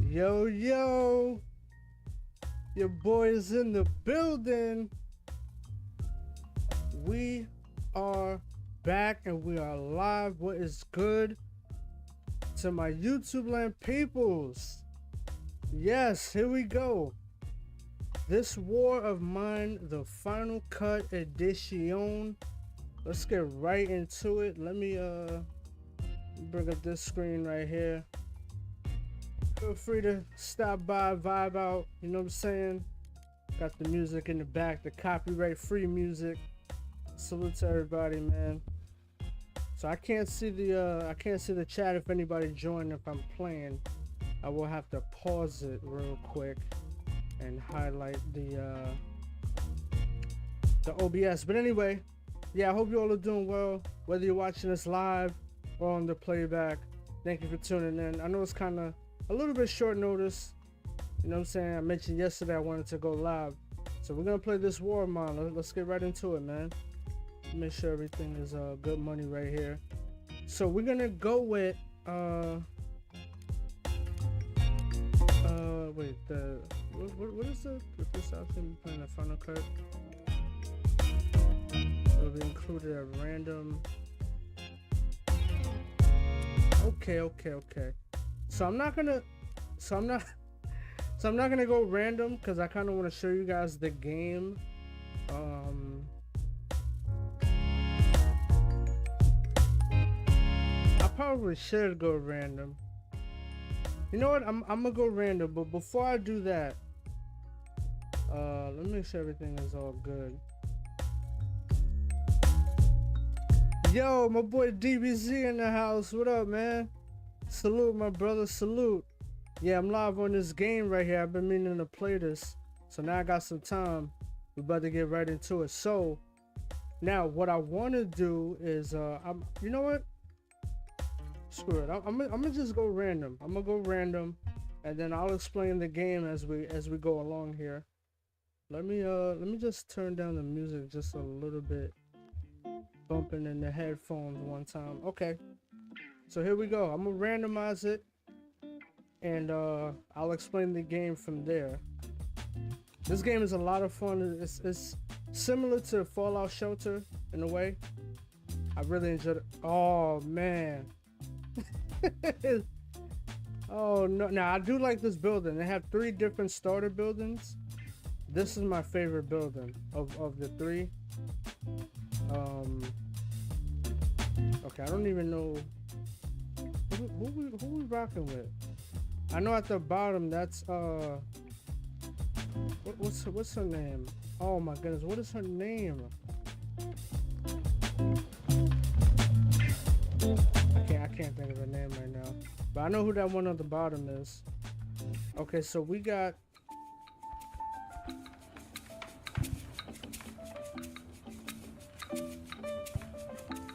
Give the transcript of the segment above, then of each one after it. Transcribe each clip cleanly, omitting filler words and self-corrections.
Yo, yo, your boy is in the building. We are back and we are live. What is good to my YouTube land peoples? Yes, here we go. This War of Mine, the Final Cut edition. Let's get right into it. Let me bring up this screen right here. Feel free to stop by, vibe out, you know what I'm saying? Got the music in the back, the copyright free music. Salute to everybody, man. So I can't see the chat if anybody joined. If I'm playing, I will have to pause it real quick and highlight the OBS. But anyway, yeah, I hope you all are doing well, whether you're watching this live or on the playback. Thank you for tuning in. I know it's kind of a little bit short notice, you know what I'm saying? I mentioned yesterday I wanted to go live, so we're gonna play this War of Mine. Let's get right into it, man. Make sure everything is good money right here. So we're gonna go with wait, what is it with this option? Playing the Final Cut. It'll be included at random. Okay. So I'm not gonna go random because I kind of want to show you guys the game. I probably should go random. You know what? I'm gonna go random, but before I do that, let me make sure everything is all good. Yo, my boy DBZ in the house. What up, man? Salute, my brother, salute. Yeah, I'm live on this game right here. I've been meaning to play this, so now I got some time. We're about to get right into it. So now what I want to do is you know what, screw it, I'm gonna just go random. I'm gonna go random and then I'll explain the game as we go along here. Let me just turn down the music just a little bit, bumping in the headphones one time. Okay, so here we go. I'm gonna randomize it and I'll explain the game from there. This game is a lot of fun. It's similar to Fallout Shelter in a way. I really enjoyed it. Oh man. Oh no. Now I do like this building. They have 3 different starter buildings. This is my favorite building of the 3. Okay, I don't even know who we rocking with. I know at the bottom that's what's her name? Oh my goodness, what is her name? I can't think of her name right now, but I know who that one on the bottom is. Okay, so we got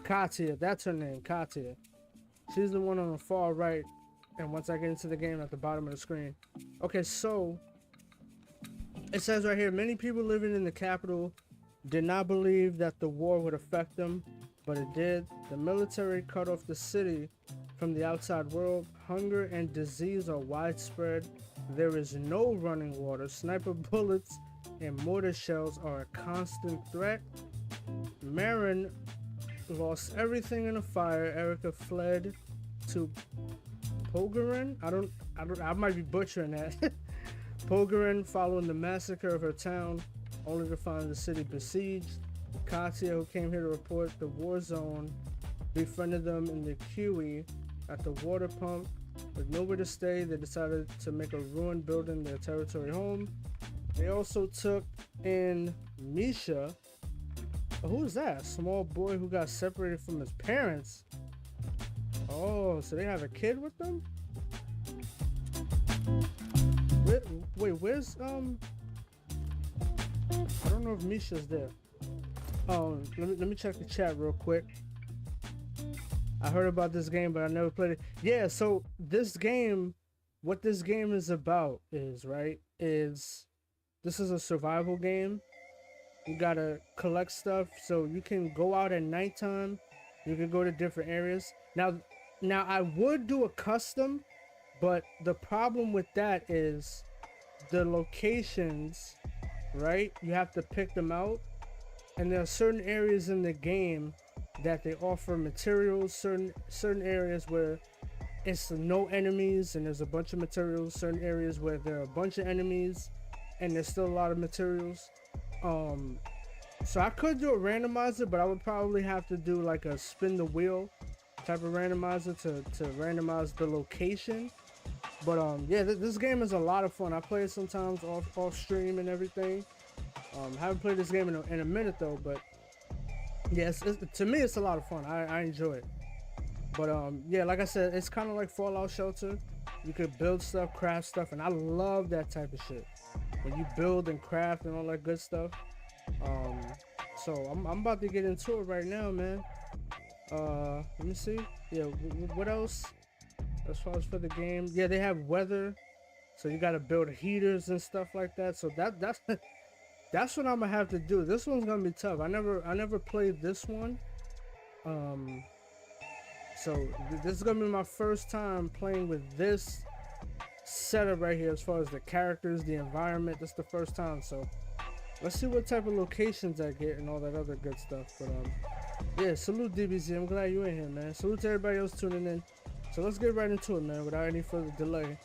Katya. That's her name, Katya. She's the one on the far right, and once I get into the game, at the bottom of the screen. Okay, so it says right here, many people living in the capital did not believe that the war would affect them, but it did. The military cut off the city from the outside world. Hunger and disease are widespread. There is no running water. Sniper bullets and mortar shells are a constant threat. Marin lost everything in a fire. Erica fled to Pogarin. I might be butchering that. Pogarin, following the massacre of her town, only to find the city besieged. Katya, who came here to report the war zone, befriended them in the QE at the water pump. With nowhere to stay, they decided to make a ruined building their territory home. They also took in Misha. Who is that? A small boy who got separated from his parents. Oh, so they have a kid with them? Wait, where's I don't know if Misha's there. Oh, let me check the chat real quick. I heard about this game, but I never played it. Yeah, so this game, what this game is about is, right, is this is a survival game. You gotta collect stuff, so you can go out at nighttime. You can go to different areas. Now I would do a custom But the problem with that is the locations, right? You have to pick them out, and there are certain areas in the game that they offer materials. Certain areas where it's no enemies and there's a bunch of materials. Certain areas where there are a bunch of enemies and there's still a lot of materials. Um, so I could do a randomizer, but I would probably have to do like a spin the wheel type of randomizer to randomize the location. But yeah, this game is a lot of fun. I play it sometimes off stream and everything. Haven't played this game in a minute though, but yeah, to me it's a lot of fun. I enjoy it. But yeah, like I said, it's kind of like Fallout Shelter. You could build stuff, craft stuff, and I love that type of shit. When you build and craft and all that good stuff. So I'm about to get into it right now, man. Let me see. Yeah, what else? As far as for the game, yeah, they have weather, so you got to build heaters and stuff like that. So that's that's what I'm gonna have to do. This one's gonna be tough. I never played this one. So this is gonna be my first time playing with this setup right here, as far as the characters, the environment. That's the first time. So let's see what type of locations I get and all that other good stuff. But yeah, salute DBZ. I'm glad you're in here, man. Salute to everybody else tuning in. So let's get right into it, man, without any further delay.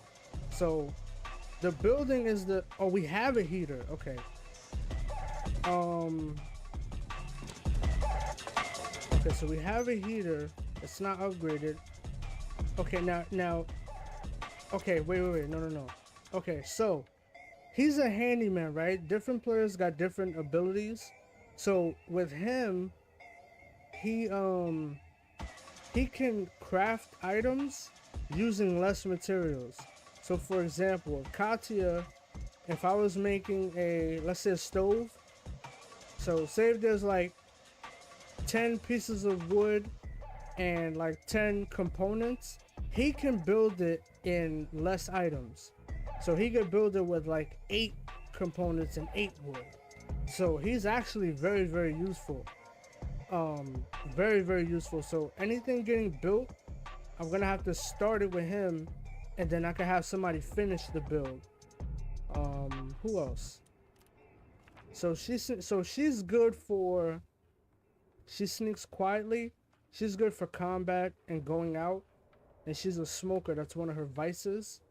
So the building is the, oh, we have a heater. Okay. Okay, so we have a heater. It's not upgraded. Okay, now okay, wait, no. Okay, so he's a handyman, right? Different players got different abilities. So with him, he can craft items using less materials. So for example, Katya, if I was making a, let's say a stove, so say if there's like 10 pieces of wood and like 10 components, he can build it in less items. So he could build it with like 8 components and 8 wood. So he's actually very, very useful. Very, very useful. So anything getting built, I'm gonna have to start it with him, and then I can have somebody finish the build. Who else? So she's good for, she sneaks quietly. She's good for combat and going out, and she's a smoker. That's one of her vices.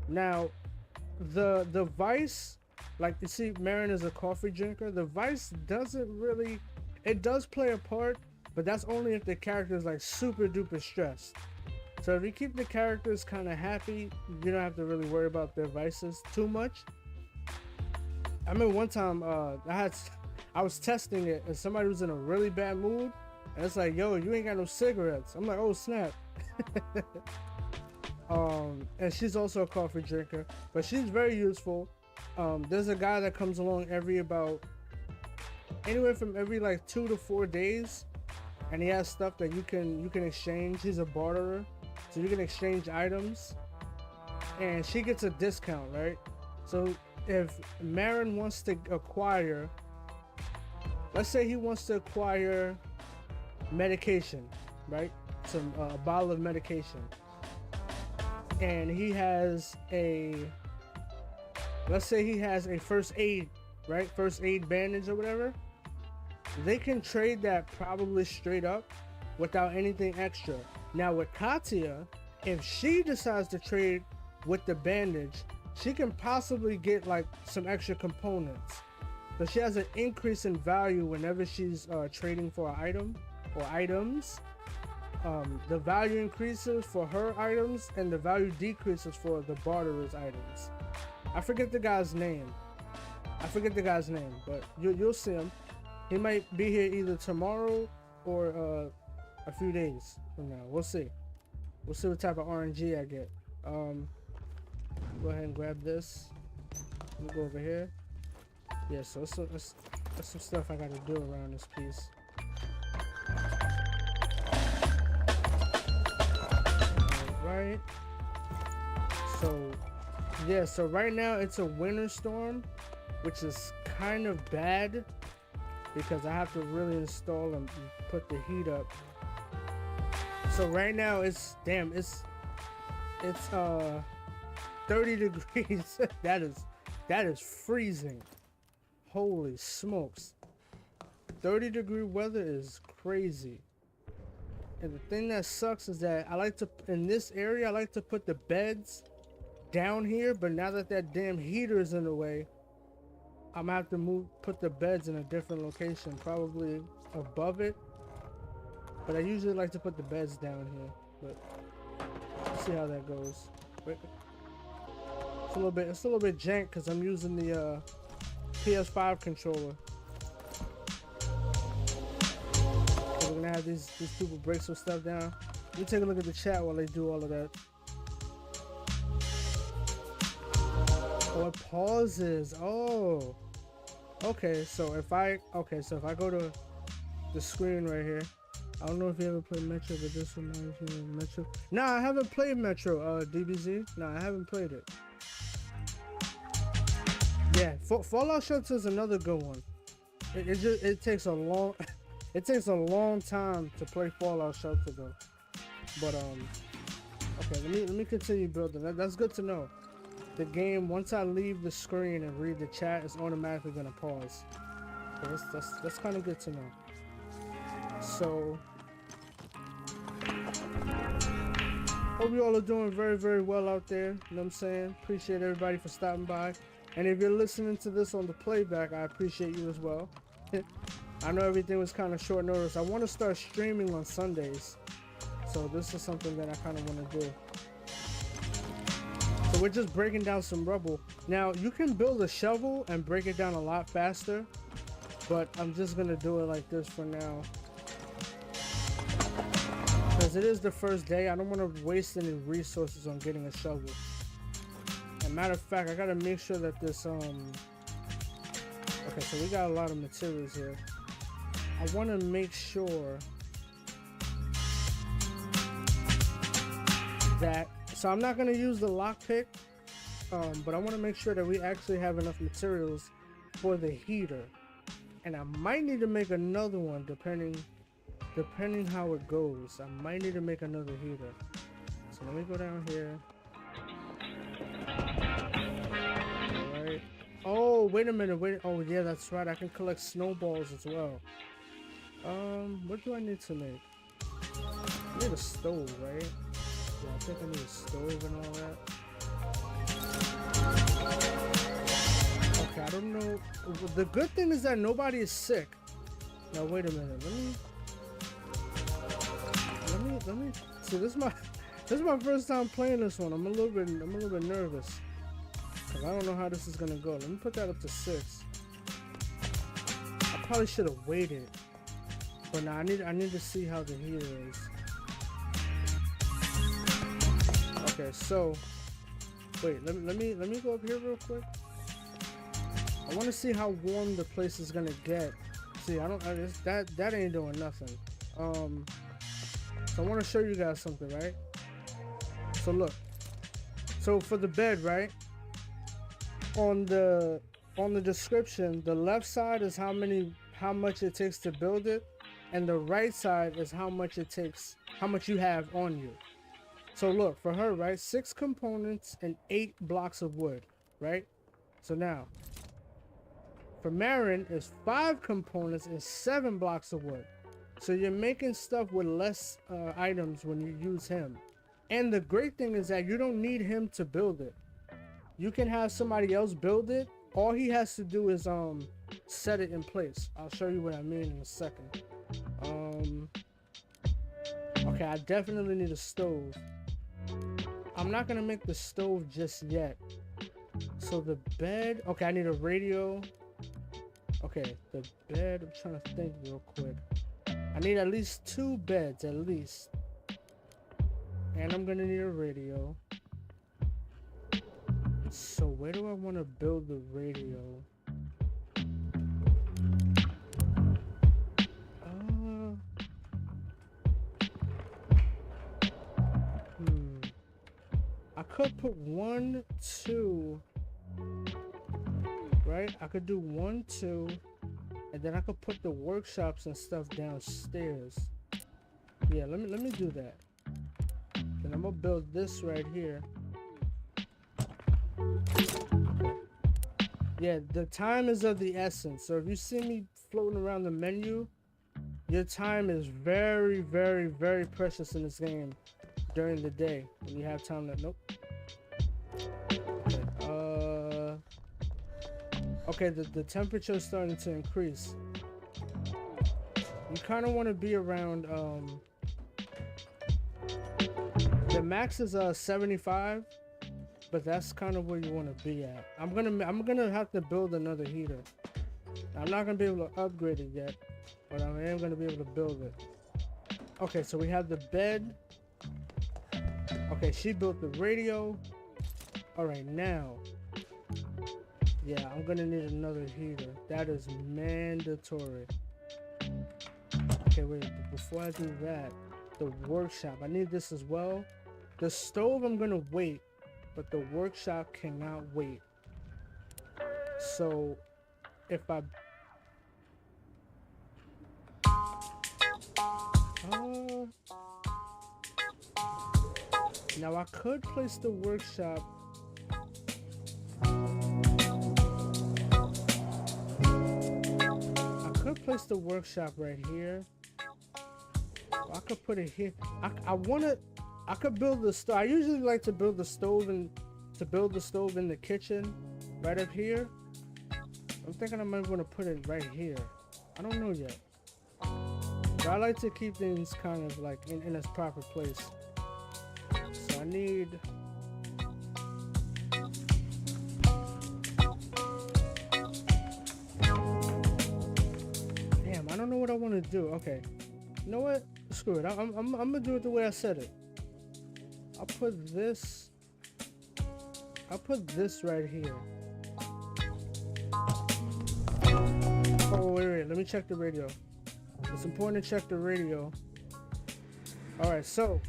Now, the vice, like you see, Marin is a coffee drinker. The vice doesn't really, it does play a part, but that's only if the character is like super duper stressed. So if you keep the characters kind of happy, you don't have to really worry about their vices too much. I remember one time I was testing it and somebody was in a really bad mood, and it's like, yo, you ain't got no cigarettes. I'm like, oh snap. And she's also a coffee drinker, but she's very useful. There's a guy that comes along anywhere from every like 2 to 4 days, and he has stuff that you can exchange. He's a barterer, so you can exchange items, and she gets a discount, right? So if Marin wants to acquire, let's say he wants to acquire medication, right? Some a bottle of medication, and he has let's say he has a first aid, right? First aid bandage or whatever. They can trade that probably straight up without anything extra. Now with Katya, if she decides to trade with the bandage, she can possibly get like some extra components. So she has an increase in value whenever she's trading for an item or items. The value increases for her items and the value decreases for the barterer's items. I forget the guy's name. But you'll see him. He might be here either tomorrow or a few days from now. We'll see. We'll see what type of RNG I get. Go ahead and grab this. Let me go over here. Yeah, so that's some stuff I gotta do around this piece. Alright. So, yeah, so right now it's a winter storm, which is kind of bad because I have to really install and put the heat up. So right now it's It's 30 degrees. that is freezing. Holy smokes. 30-degree weather is crazy. And the thing that sucks is that I like to, in this area, I like to put the beds down here, but now that that damn heater is in the way, I'm gonna have to put the beds in a different location, probably above it. But I usually like to put the beds down here, but let's see how that goes. It's a little bit jank because I'm using the PS5 controller. So we're gonna have these people break some stuff down. Let me take a look at the chat while they do all of that. Oh, it pauses. Oh, okay. So if I go to the screen right here, I don't know if you ever played Metro, but this reminds me of Metro. Nah, I haven't played Metro, DBZ. Nah, I haven't played it. Yeah, Fallout Shelter is another good one. It takes a long it takes a long time to play Fallout Shelter though. But okay, let me continue building. That's good to know. The game, once I leave the screen and read the chat, it's automatically gonna pause. So that's kind of good to know. So hope you all are doing very, very well out there. You know what I'm saying? Appreciate everybody for stopping by. And if you're listening to this on the playback, I appreciate you as well. I know everything was kind of short notice. I want to start streaming on Sundays. So this is something that I kind of want to do. So we're just breaking down some rubble. Now, you can build a shovel and break it down a lot faster. But I'm just going to do it like this for now. Because it is the first day. I don't want to waste any resources on getting a shovel. As a matter of fact, I gotta make sure that this okay, so we got a lot of materials here. I want to make sure that, so I'm not gonna use the lockpick, but I want to make sure that we actually have enough materials for the heater, and I might need to make another one depending how it goes. I might need to make another heater. So let me go down here. Alright. Oh, wait a minute. Oh, yeah, that's right. I can collect snowballs as well. What do I need to make? I need a stove, right? Yeah, I think I need a stove and all that. Okay, I don't know. The good thing is that nobody is sick. Now, wait a minute. Let me see. This is my first time playing this one. I'm a little bit nervous. Cause I don't know how this is gonna go. Let me put that up to 6. I probably should have waited. But now I need to see how the heater is. Okay, so wait, let me go up here real quick. I want to see how warm the place is gonna get. See, that ain't doing nothing. So I want to show you guys something, right? So look. So for the bed, right? On the description, the left side is how much it takes to build it, and the right side is how much you have on you. So look, for her, right, 6 components and 8 blocks of wood, right? So now, for Marin, is 5 components and 7 blocks of wood. So you're making stuff with less items when you use him. And the great thing is that you don't need him to build it. You can have somebody else build it. All he has to do is set it in place. I'll show you what I mean in a second. Okay, I definitely need a stove. I'm not gonna make the stove just yet. So the bed, okay, I need a radio. Okay, the bed, I'm trying to think real quick. I need at least 2 beds, at least. And I'm gonna need a radio. So where do I want to build the radio? I could put 1, 2, right? I could do 1, 2, and then I could put the workshops and stuff downstairs. Yeah, let me do that. Then I'm gonna build this right here. Yeah, the time is of the essence. So if you see me floating around the menu, your time is very, very, very precious in this game during the day. When you have time to, nope. Okay, okay, the temperature is starting to increase. You kind of want to be around, the max is 75. But that's kind of where you want to be at. I'm gonna have to build another heater. I'm not gonna be able to upgrade it yet, but I am gonna be able to build it. Okay, so we have the bed. Okay, she built the radio. All right, now, yeah, I'm gonna need another heater. That is mandatory. Okay, wait, before I do that, the workshop, I need this as well. The stove, I'm gonna wait. But the workshop cannot wait. So if I now I could place the workshop. I could place the workshop right here. I could put it here. I could build the stove. I usually like to build the stove in the kitchen, right up here. I'm thinking I might want to put it right here. I don't know yet. But I like to keep things kind of like in its proper place. So I need. Damn, I don't know what I want to do. Okay, you know what? Screw it. I'm gonna do it the way I said it. I'll put this right here. Oh, wait, let me check the radio. It's important to check the radio. All right, so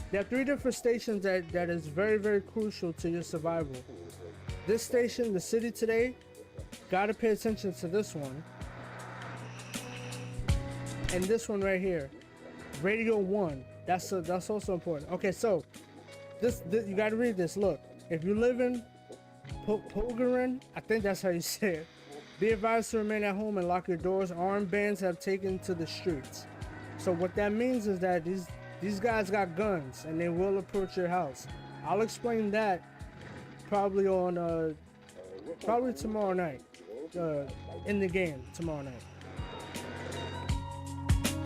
there are 3 different stations that is very, very crucial to your survival. This station, the city today, gotta pay attention to this one. And this one right here, Radio 1. That's also important. Okay, so this you gotta read this. Look, if you live in Polgaren, I think that's how you say it. Be advised to remain at home and lock your doors. Armed bands have taken to the streets. So what that means is that these guys got guns and they will approach your house. I'll explain that probably on probably tomorrow night, in the game tomorrow night.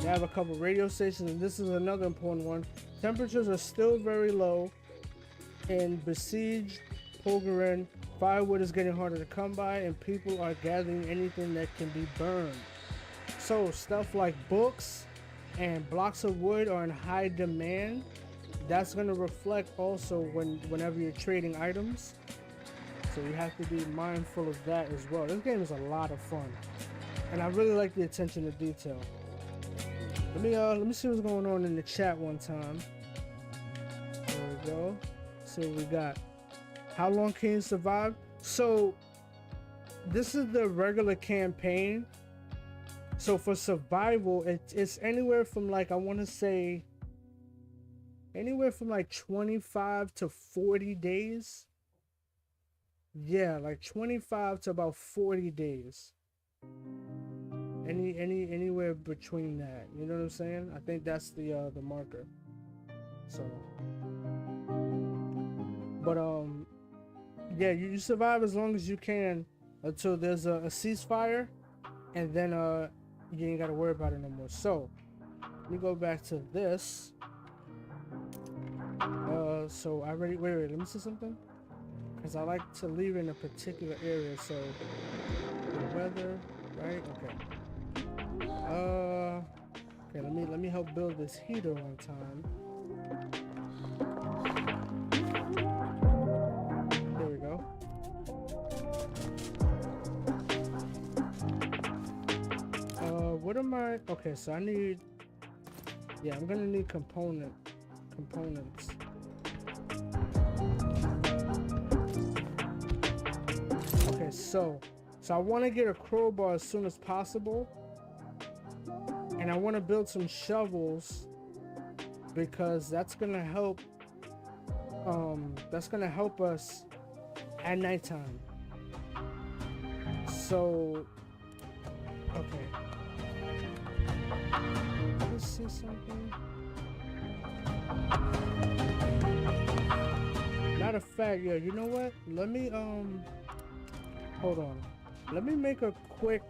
They have a couple radio stations, and this is another important one. Temperatures are still very low in besieged Polgaren. Firewood is getting harder to come by, and people are gathering anything that can be burned. So stuff like books and blocks of wood are in high demand. That's going to reflect also whenever you're trading items. So you have to be mindful of that as well. This game is a lot of fun, and I really like the attention to detail. Let me see what's going on in the chat one time. There we go. See what we got. How long can you survive? So this is the regular campaign. So for survival, it's anywhere from like, I want to say anywhere from like 25 to 40 days. Yeah, like 25 to about 40 days. Anywhere between that, you know what I'm saying? I think that's the marker. So, but yeah, you survive as long as you can until there's a ceasefire, and then you ain't gotta worry about it no more. So, let me go back to this. So I already wait, let me see something, because I like to leave in a particular area. So the weather, right? Okay. Okay, let me help build this heater one time. There we go. What am I? Okay, so I need. Yeah, I'm gonna need components. Okay, so I want to get a crowbar as soon as possible. And I want to build some shovels because that's gonna help. That's gonna help us at nighttime. So, okay. Let's see something. Matter of fact, yeah, you know what? Let me hold on. Let me make a quick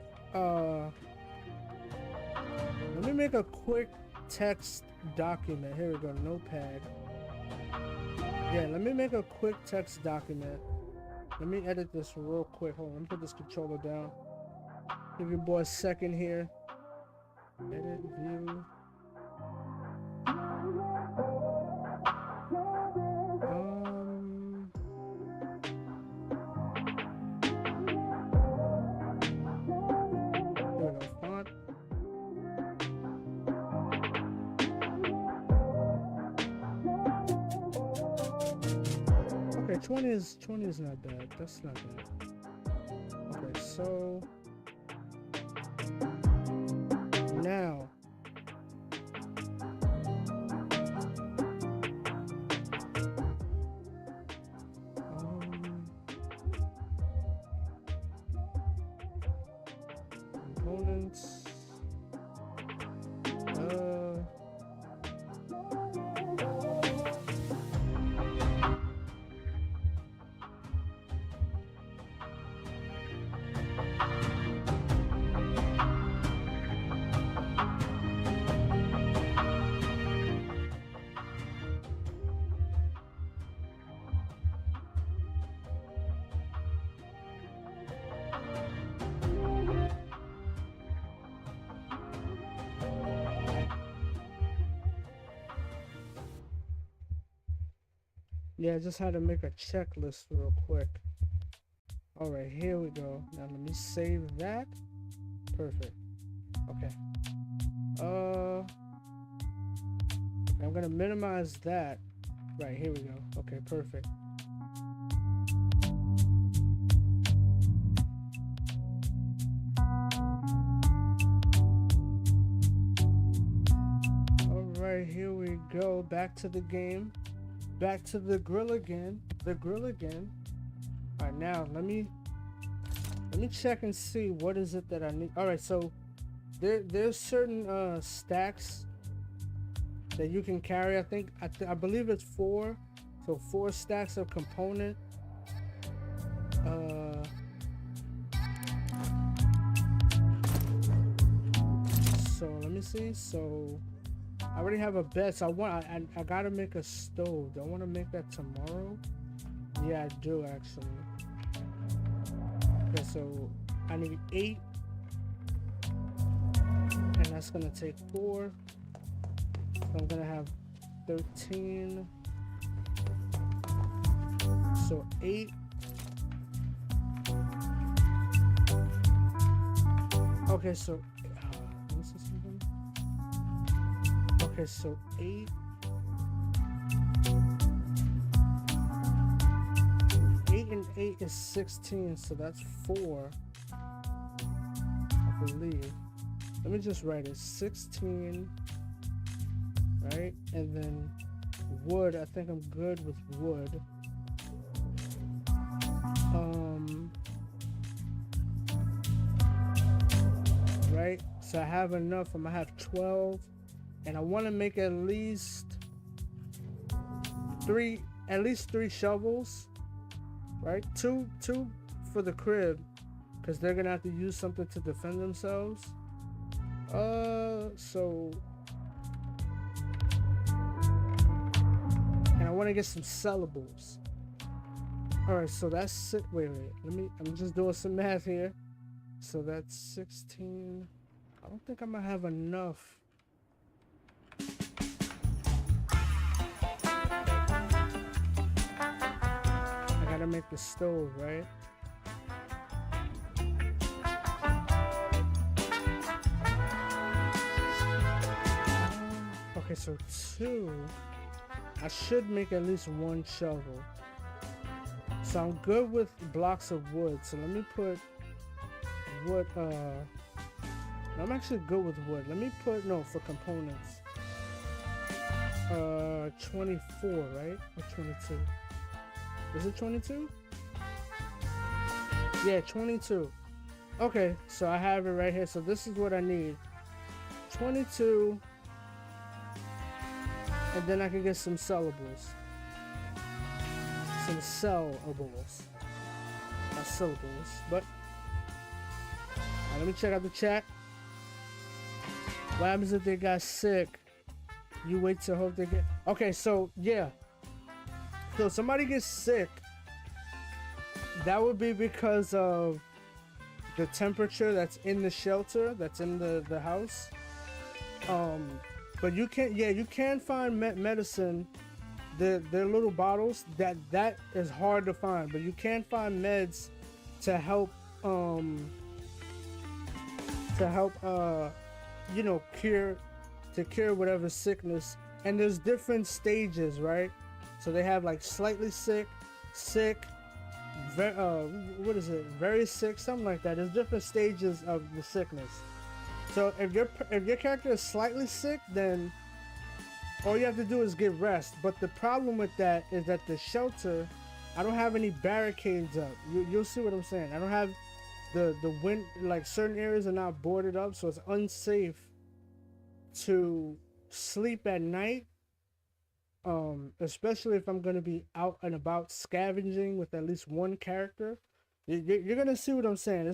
text document. Here we go, notepad. Yeah, let me make a quick text document. Let me edit this real quick. Hold on, let me put this controller down. Give your boy a second here. Edit, view. Here we go, font. Okay, 20 is not bad. That's not bad. Okay, so now components. Yeah, I just had to make a checklist real quick. All right, here we go. Now let me save that. Perfect. Okay. I'm gonna minimize that. Right, here we go. Okay, perfect. All right, here we go. Back to the game. Back to the grill again. All right, now let me check and see what is it that I need. All right, so there's certain stacks that you can carry. I believe it's 4. So 4 stacks of component. So let me see. So I already have a bed, so I gotta make a stove. Do I want to make that tomorrow? Yeah, I do actually. Okay, so I need 8, and that's gonna take 4. So I'm gonna have 13. So 8. Okay, so this is something. Okay, so 8. 8 and 8 is 16, so that's 4. I believe. Let me just write it. 16. Right? And then wood. I think I'm good with wood. Right? So I have enough. I'm gonna have 12. And I want to make at least 3 shovels, right? Two for the crib, because they're gonna have to use something to defend themselves. So, and I want to get some sellables. All right, so that's it. Wait. I'm just doing some math here. So that's 16. I don't think I'm gonna have enough. I gotta make the stove, right? Okay, so 2. I should make at least 1 shovel. So I'm good with blocks of wood. So let me put wood. I'm actually good with wood. Let me put, no, for components. 24, right? Or 22? Is it 22? Yeah, 22. Okay, so I have it right here. So this is what I need. 22. And then I can get some sellables. Some sellables. Not syllables, but... Alright, let me check out the chat. What happens if they got sick? You wait to hope they get... Okay, so, yeah. So, somebody gets sick. That would be because of the temperature that's in the shelter, that's in the house. But you can, yeah, you can find medicine. They're little bottles. That is hard to find. But you can find meds to help, you know, cure whatever sickness. And there's different stages, right? So they have like slightly sick, what is it? Very sick, something like that. There's different stages of the sickness. So if your character is slightly sick, then all you have to do is get rest. But the problem with that is that the shelter, I don't have any barricades up. You'll see what I'm saying. I don't have the wind, like certain areas are not boarded up, so it's unsafe to sleep at night. Especially if I'm gonna be out and about scavenging with at least one character. You're gonna see what I'm saying.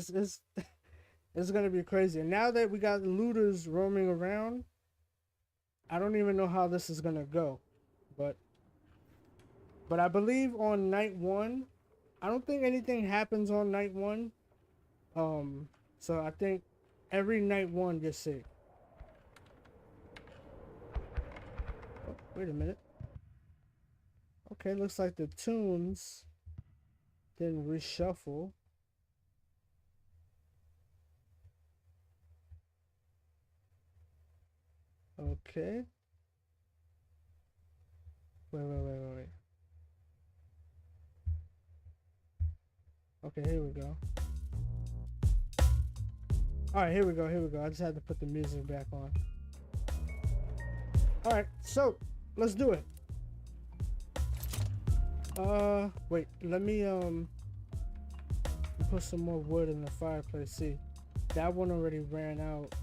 It's gonna be crazy. And now that we got looters roaming around, I don't even know how this is gonna go. But I believe on night 1, I don't think anything happens on night 1. So I think every night 1 gets sick. Oh, wait a minute. Okay, looks like the tunes didn't reshuffle. Okay. Wait. Okay, here we go. Alright, here we go. I just had to put the music back on. Alright, so let's do it. Wait, let me put some more wood in the fireplace. See, that one already ran out.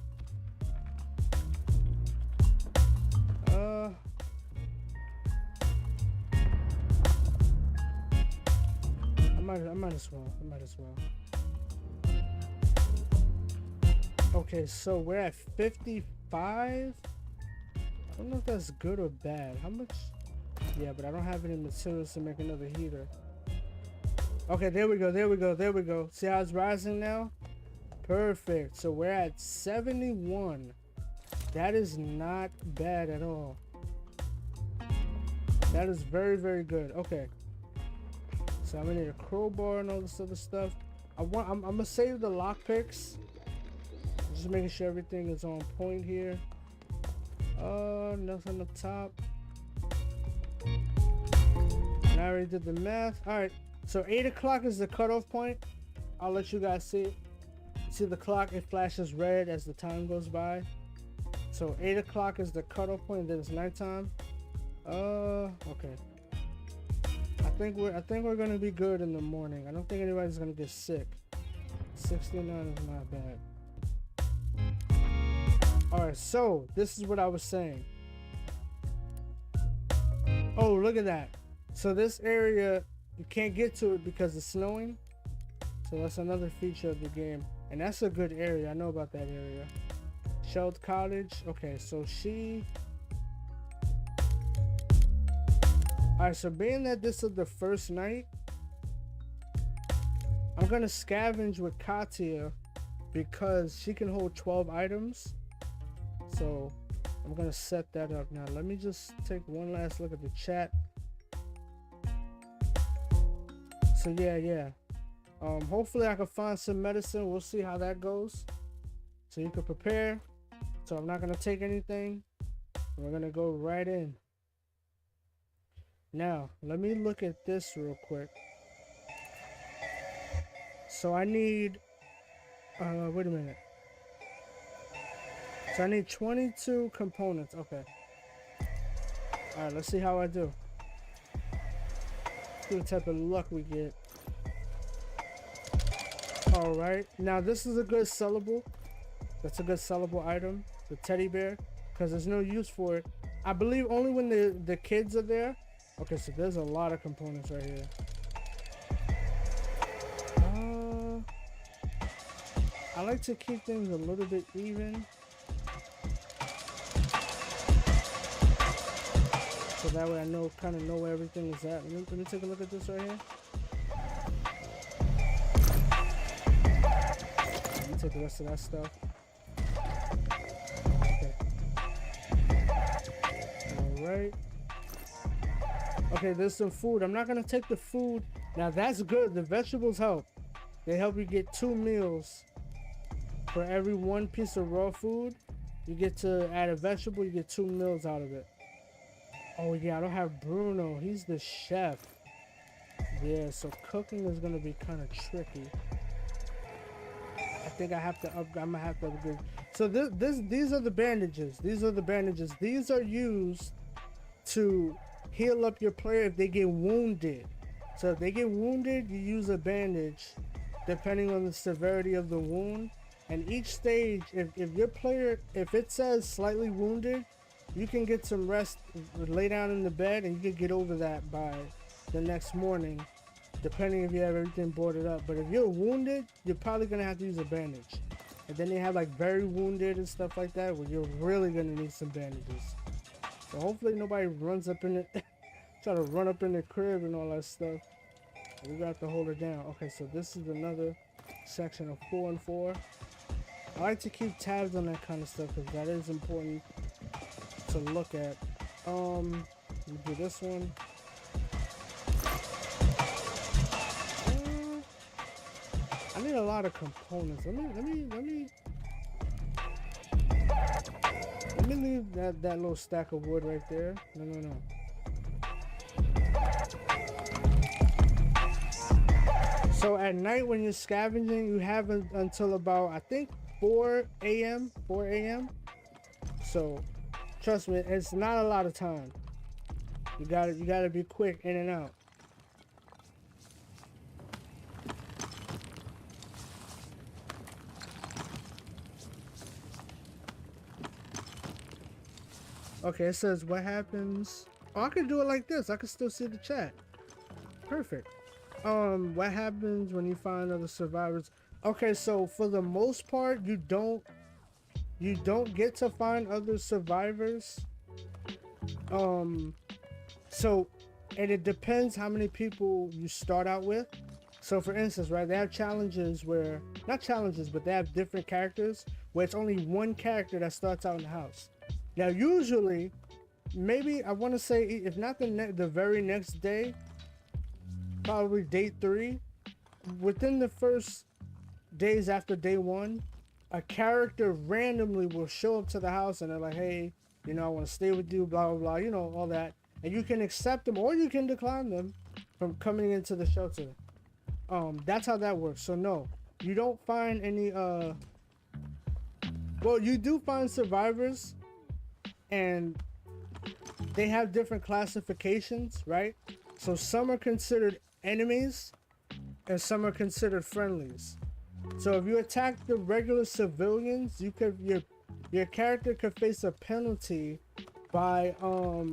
I might as well. Okay, so we're at 55. I don't know if that's good or bad. How much? Yeah, but I don't have any materials to make another heater. Okay, there we go. See how it's rising now? Perfect. So we're at 71. That is not bad at all. That is very, very good. Okay. So I'm gonna need a crowbar and all this other stuff. I'm gonna save the lockpicks. Just making sure everything is on point here. Nothing up top. And I already did the math. Alright, so 8 o'clock is the cutoff point. I'll let you guys see it. See the clock, it flashes red as the time goes by. So 8 o'clock is the cutoff point, then it's nighttime. Okay. I think we're gonna be good in the morning. I don't think anybody's gonna get sick. 69 is not bad. Alright, so this is what I was saying. Oh, look at that. So this area, you can't get to it because it's snowing. So that's another feature of the game. And that's a good area. I know about that area. Shelled Cottage. Okay, so she... Alright, so being that this is the first night, I'm gonna scavenge with Katia because she can hold 12 items. So I'm gonna set that up now. Let me just take one last look at the chat. So yeah. Hopefully I can find some medicine. We'll see how that goes. So you can prepare. So I'm not gonna take anything. We're gonna go right in. Now, let me look at this real quick. So I need, wait a minute. So I need 22 components, okay. Alright, let's see how I do. See what type of luck we get. Alright, now this is a good sellable. That's a good sellable item, the teddy bear, because there's no use for it. I believe only when the kids are there. Okay, so there's a lot of components right here. I like to keep things a little bit even, so that way I kind of know where everything is at. Let me take a look at this right here. Let me take the rest of that stuff. Okay. Alright. Okay, there's some food. I'm not gonna take the food. Now that's good. The vegetables help. They help you get 2 meals. For every 1 piece of raw food, you get to add a vegetable, you get 2 meals out of it. Oh yeah, I don't have Bruno. He's the chef. Yeah, so cooking is gonna be kind of tricky. I think I have to I'm gonna have to upgrade. So these are the bandages. These are the bandages. These are used to heal up your player if they get wounded. So if they get wounded, you use a bandage depending on the severity of the wound. And each stage, if your player, if it says slightly wounded, you can get some rest, lay down in the bed, and you can get over that by the next morning, depending if you have everything boarded up. But if you're wounded, you're probably gonna have to use a bandage. And then they have like very wounded and stuff like that, where you're really gonna need some bandages. So hopefully nobody runs up in it, try to run up in the crib and all that stuff. We got to hold it down. Okay, so this is another section of 4 and 4. I like to keep tabs on that kind of stuff because that is important to look at. Let me do this one. I need a lot of components. Let me leave that little stack of wood right there. No. So at night when you're scavenging, you have until about, I think, 4 a.m. So trust me, it's not a lot of time. You gotta be quick in and out. Okay, it says what happens. Oh, I can do it like this. I can still see the chat. Perfect. What happens when you find other survivors? Okay, so for the most part, you don't get to find other survivors. So, and it depends how many people you start out with. So for instance, right, they have challenges where, not challenges, but they have different characters where it's only one character that starts out in the house. Now, usually, maybe I want to say, if not the very next day, probably day 3, within the first days after day 1, a character randomly will show up to the house and they're like, hey, you know, I want to stay with you, blah, blah, blah, you know, all that. And you can accept them or you can decline them from coming into the shelter. That's how that works. So no, you don't find any, well, you do find survivors and they have different classifications, right? So some are considered enemies and some are considered friendlies. So if you attack the regular civilians, you could, your character could face a penalty by how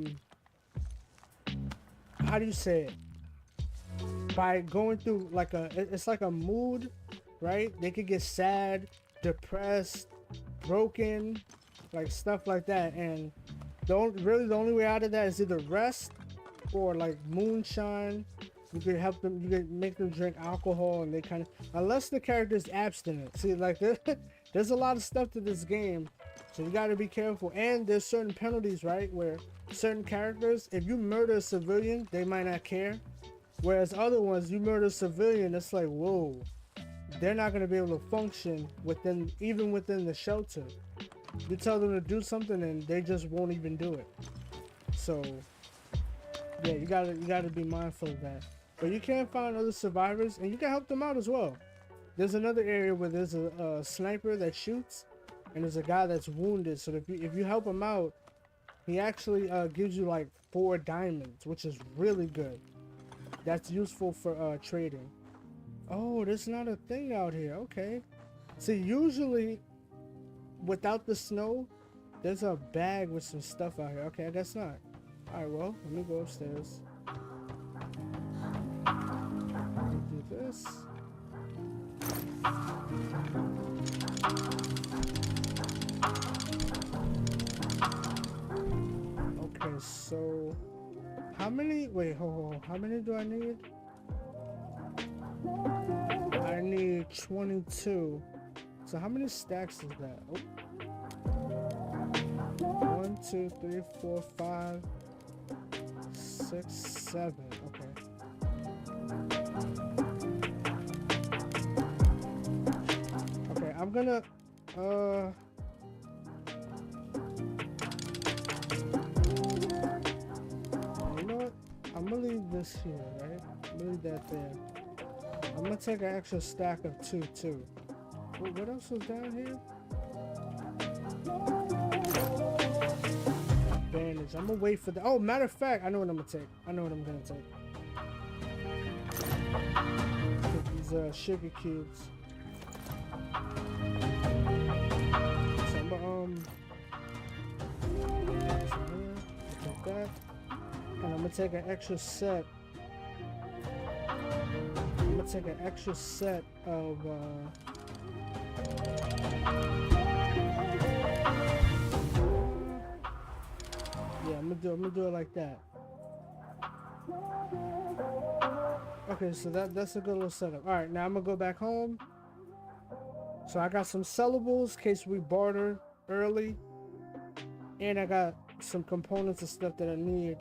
do you say it, by going through like it's like a mood, right? They could get sad, depressed, broken, like stuff like that. And the only way out of that is either rest or like moonshine. You could help them, you could make them drink alcohol, and they kind of, unless the character is abstinent. See, like there's a lot of stuff to this game, so you got to be careful. And there's certain penalties, right, where certain characters, if you murder a civilian, they might not care, whereas other ones, you murder a civilian, it's like, whoa, they're not going to be able to function even within the shelter. You tell them to do something and they just won't even do it. So yeah, you gotta be mindful of that. But you can find other survivors and you can help them out as well. There's another area where there's a sniper that shoots and there's a guy that's wounded. So if you help him out, he actually gives you like 4 diamonds, which is really good. That's useful for trading. Oh, there's not a thing out here. Okay. See, usually without the snow, there's a bag with some stuff out here. Okay, I guess not. Alright, well, let me go upstairs. Let me do this. Okay, so how many? Wait, hold. How many do I need? I need 22. So how many stacks is that? Oh. 1, 2, 3, 4, 5, 6, 7. Okay. Okay, I'm gonna you know what? I'm gonna leave this here, right? I'm gonna leave that there. I'm gonna take an extra stack of 2 too. Wait, what else was down here? Bandage. I'm gonna wait for the. Oh, matter of fact, I know what I'm gonna take. I know what I'm gonna take. Take these sugar cubes. So I'm gonna take that, and I'm gonna take an extra set. I'm gonna take an extra set of yeah, I'm gonna do it like that. Okay, so that's a good little setup. All right, now I'm gonna go back home. So I got some sellables in case we barter early, and I got some components and stuff that I need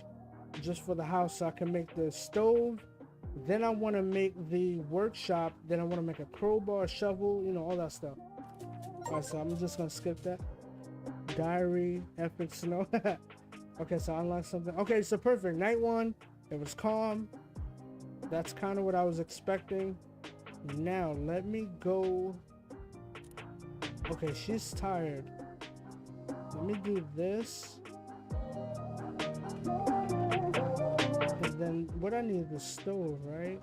just for the house, so I can make the stove. Then I want to make the workshop. Then I want to make a crowbar, a shovel, you know, all that stuff. All right, so I'm just gonna skip that. Diary, epic snow. Okay, so I unlocked something. Okay, so perfect. Night 1, it was calm. That's kind of what I was expecting. Now let me go. Okay, she's tired. Let me do this. And then what I need is the stove, right?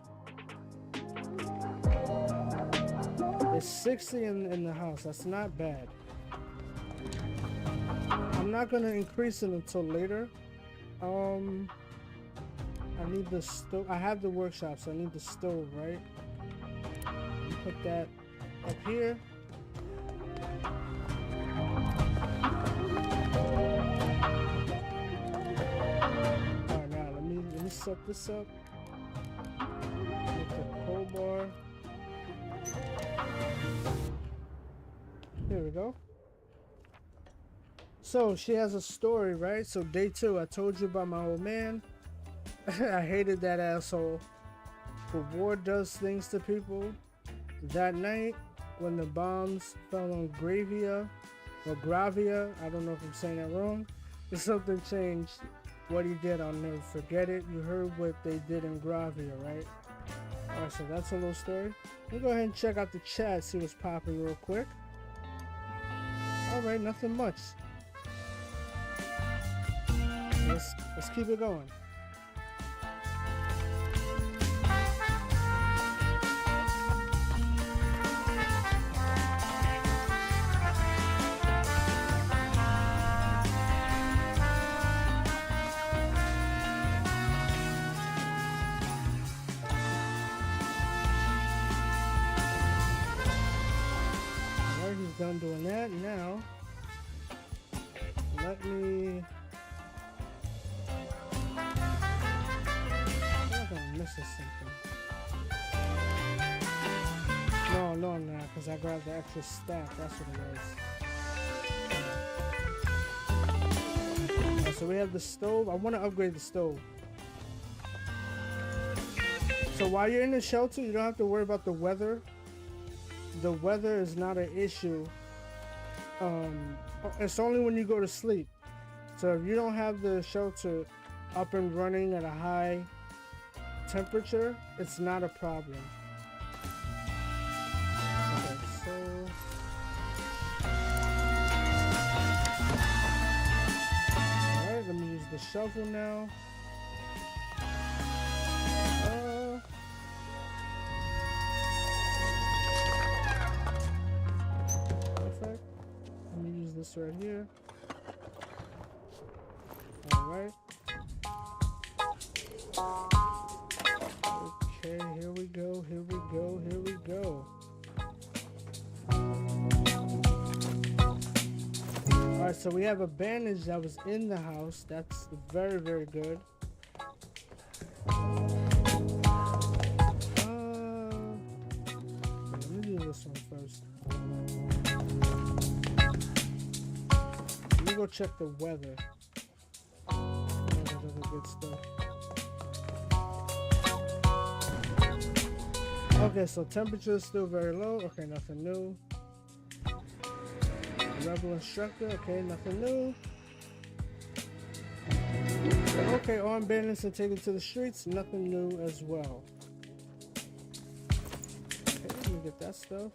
It's 60 in the house. That's not bad. I'm not gonna increase it until later. I need the stove. I have the workshop, so I need the stove, right? Put that up here. Alright, now let me set this up. Get the crowbar. Here we go. So she has a story, right? So day 2, I told you about my old man. I hated that asshole. But war does things to people. That night, when the bombs fell on Gravia, or Gravia, I don't know if I'm saying that wrong, something changed. What he did, I'll never forget it. You heard what they did in Gravia, right? Alright, so that's a little story. We'll go ahead and check out the chat, see what's popping real quick. Alright, nothing much. Let's keep it going. Alright, he's done doing that. Now, let me... I'm missing something. No, because I grabbed the extra stack. That's what it was. So we have the stove. I want to upgrade the stove. So while you're in the shelter, you don't have to worry about the weather. The weather is not an issue. It's only when you go to sleep. So if you don't have the shelter up and running at a high temperature, it's not a problem. Okay, so alright, shovel now. Perfect. Let me use this right here. Alright. Okay, here we go, here we go, here we go. Alright, so we have a bandage that was in the house. That's very, very good. Let me do this one first. Let me go check the weather. There's other good stuff. Okay, so temperature is still very low. Okay, nothing new. Rebel instructor. Okay, nothing new. Okay, arm bandits and taken to the streets. Nothing new as well. Okay, let me get that stuff.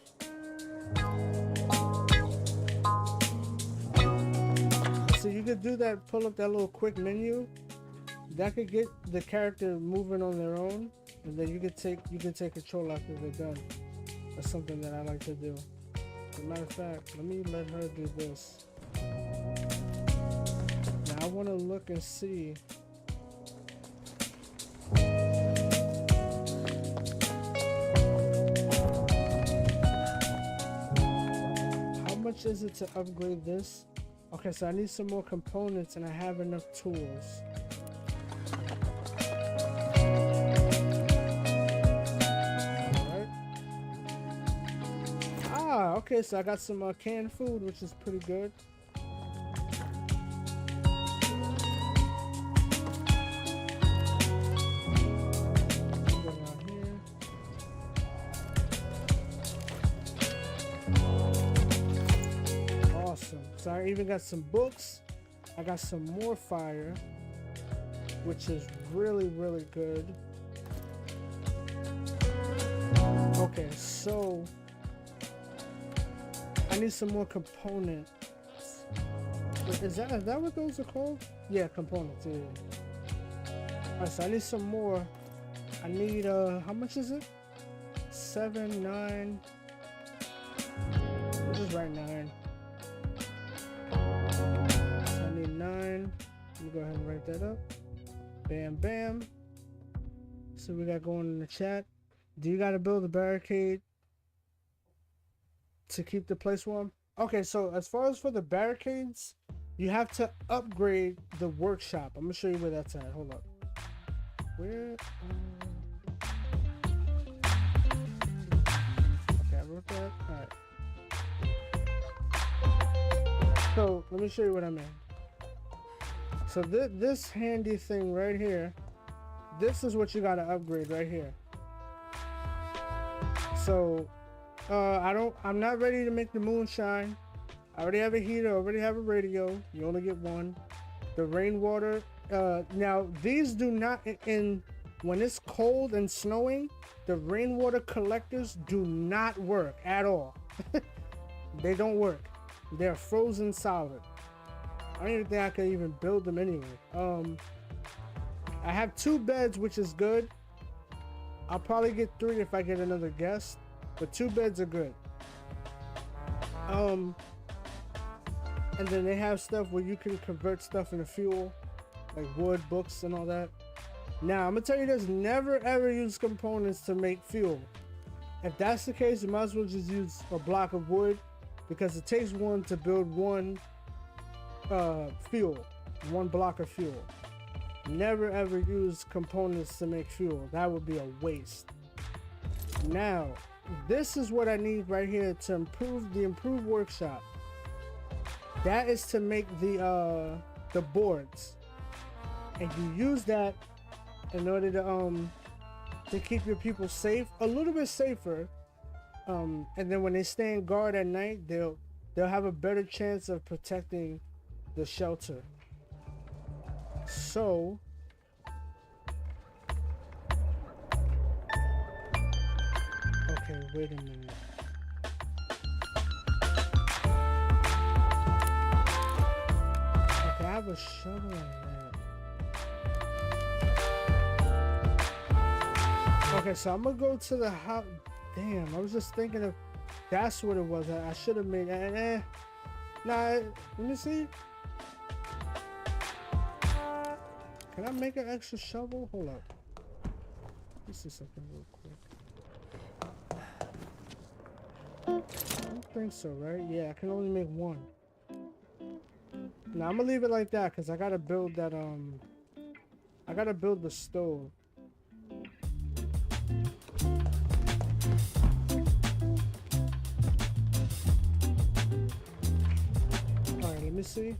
So you could do that, pull up that little quick menu. That could get the character moving on their own, and then you can take control after they're done. That's something that I like to do. As a matter of fact, let me let her do this. Now I want to look and see. How much is it to upgrade this? Okay, so I need some more components and I have enough tools. Okay, so I got some canned food, which is pretty good. Awesome. So I even got some books. I got some more fire, which is really, really good. Okay, so I need some more components. Is that what those are called? Yeah, components. Yeah. Alright, so I need some more. I need how much is it? 7, 9. Let's just write 9. So I need 9. Let me go ahead and write that up. Bam, bam. So we got going in the chat. Do you gotta build a barricade to keep the place warm? Okay, so as far as for the barricades, you have to upgrade the workshop. I'm gonna show you where that's at. Hold up. Where? Okay, I wrote that. Alright. So let me show you what I mean. So this handy thing right here, this is what you gotta upgrade right here. So I'm not ready to make the moonshine. I already have a heater, I already have a radio. You only get one. The rainwater. Now these do not, when it's cold and snowing, the rainwater collectors do not work at all. They don't work. They're frozen solid. I don't even think I could even build them anyway. I have 2 beds, which is good. I'll probably get 3 if I get another guest. But 2 beds are good. And then they have stuff where you can convert stuff into fuel, like wood, books, and all that. Now, I'm gonna tell you this: never ever use components to make fuel. If that's the case, you might as well just use a block of wood, because it takes 1 to build 1 fuel, 1 block of fuel. Never ever use components to make fuel. That would be a waste. Now, this is what I need right here to improve the improved workshop. That is to make the boards, and you use that in order to keep your people safe, a little bit safer. And then when they stand guard at night, they'll have a better chance of protecting the shelter. So okay, wait a minute. Okay, I have a shovel in that. Okay, so I'm gonna go to the house. Damn, I was just thinking of that's what it was. I should have made nah, let me see. Can I make an extra shovel? Hold up. Let me see something real quick. I don't think so, right? Yeah, I can only make one. Now I'm gonna leave it like that because I gotta build that I gotta build the stove. Alright, let me see.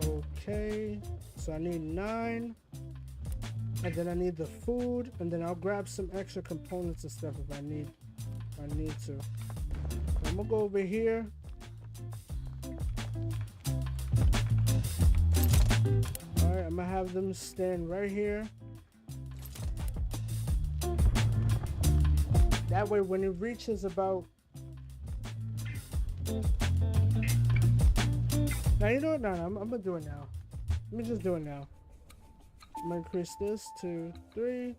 Okay, so I need 9, and then I need the food, and then I'll grab some extra components and stuff if I need to. I'm gonna go over here. Alright, I'm gonna have them stand right here. That way when it reaches about... Now you know what? No, I'm gonna do it now. Let me just do it now. I'm gonna increase this to 3.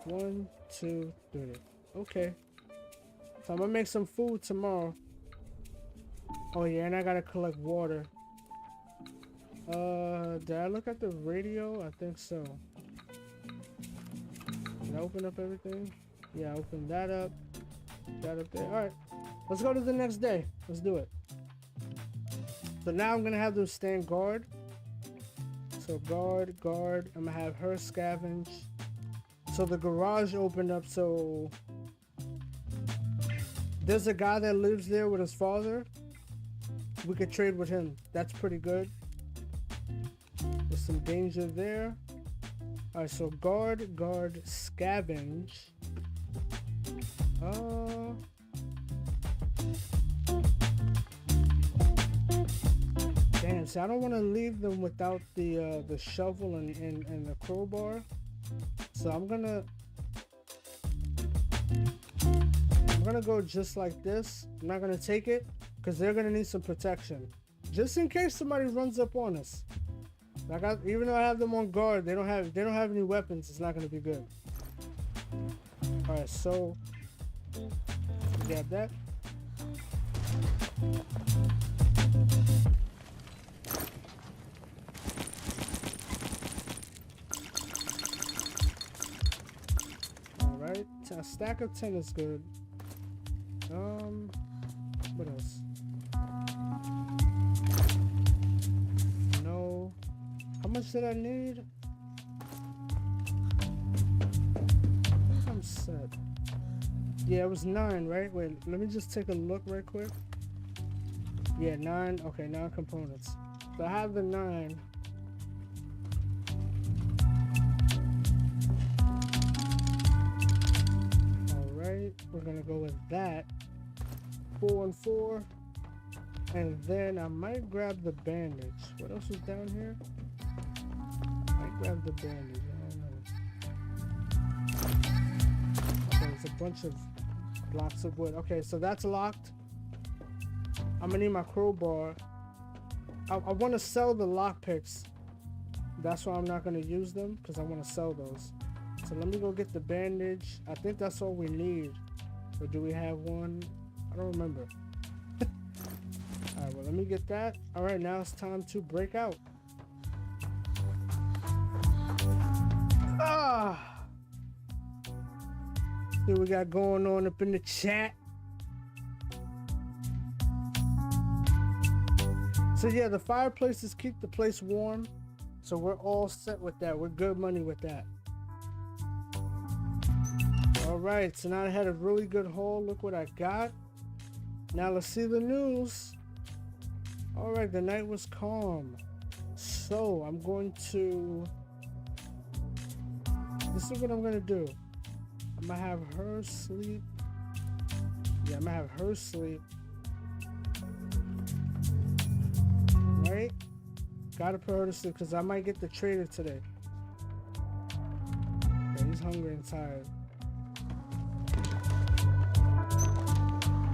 1, 2, 3. Okay. So I'm gonna make some food tomorrow. Oh yeah, and I gotta collect water. Did I look at the radio? I think so. Did I open up everything? Yeah, I opened that up. That up there. Alright. Let's go to the next day. Let's do it. So now I'm gonna have them stand guard. So guard. I'm gonna have her scavenge. So the garage opened up, so there's a guy that lives there with his father. We could trade with him. That's pretty good. There's some danger there. Alright, so guard, scavenge. Damn, see, I don't want to leave them without the shovel and the crowbar. So I'm gonna go just like this. I'm not gonna take it because they're gonna need some protection, just in case somebody runs up on us. Like even though I have them on guard, they don't have any weapons. It's not gonna be good. All right, so grab that. All right, a stack of 10 is good. What else? No. How much did I need? I think I'm set. Yeah, it was 9, right? Wait, let me just take a look right quick. Yeah, 9. Okay, 9 components. So I have the 9. Alright, we're gonna go with that. 4 and 4. And then I might grab the bandage. What else is down here? I might grab the bandage. I don't know. Okay, it's a bunch of blocks of wood. Okay, so that's locked. I'm gonna need my crowbar. I want to sell the lockpicks. That's why I'm not gonna use them, because I want to sell those. So let me go get the bandage. I think that's all we need. Or do we have one? I don't remember. Alright, well, let me get that. Alright, now it's time to break out. See what we got going on up in the chat. So yeah, the fireplaces keep the place warm. So we're all set with that. We're good money with that. Alright, so now I had a really good haul. Look what I got. Now let's see the news. Alright, the night was calm. So I'm going to... This is what I'm going to do. I'm going to have her sleep. Yeah, I'm going to have her sleep. Right? Gotta put her to sleep because I might get the trader today. Yeah, he's hungry and tired.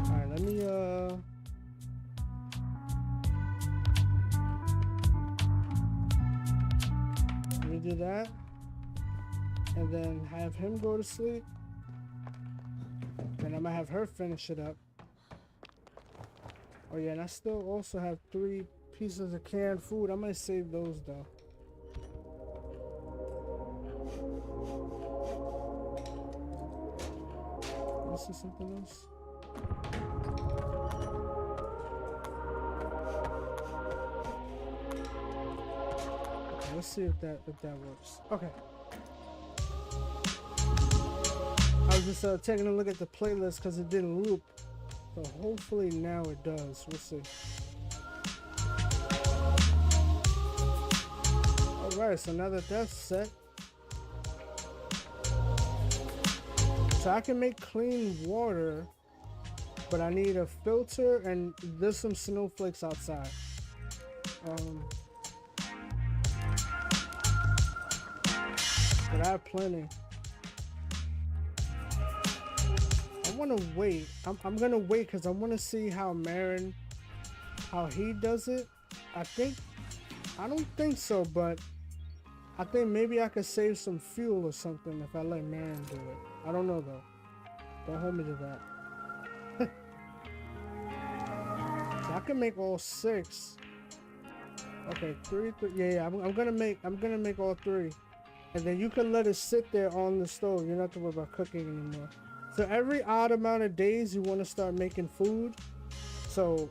Alright, let me do that. and then have him go to sleep. Then I might have her finish it up. Oh yeah, and I still also have 3 pieces of canned food. I might save those though. This is something else. Okay, let's see if that works. Okay. I was just taking a look at the playlist because it didn't loop. So hopefully now it does. We'll see. Alright, so now that that's set, so I can make clean water, but I need a filter and there's some snowflakes outside. But I have plenty. I want to wait. I'm gonna wait because I want to see how Marin, how he does it. I don't think so, but I think maybe I could save some fuel or something if I let Marin do it. I don't know though. Don't hold me to that. So I can make all 6. Okay, 3. Yeah. I'm gonna make all 3, and then you can let it sit there on the stove. You don't have to worry about cooking anymore. So every odd amount of days you want to start making food. So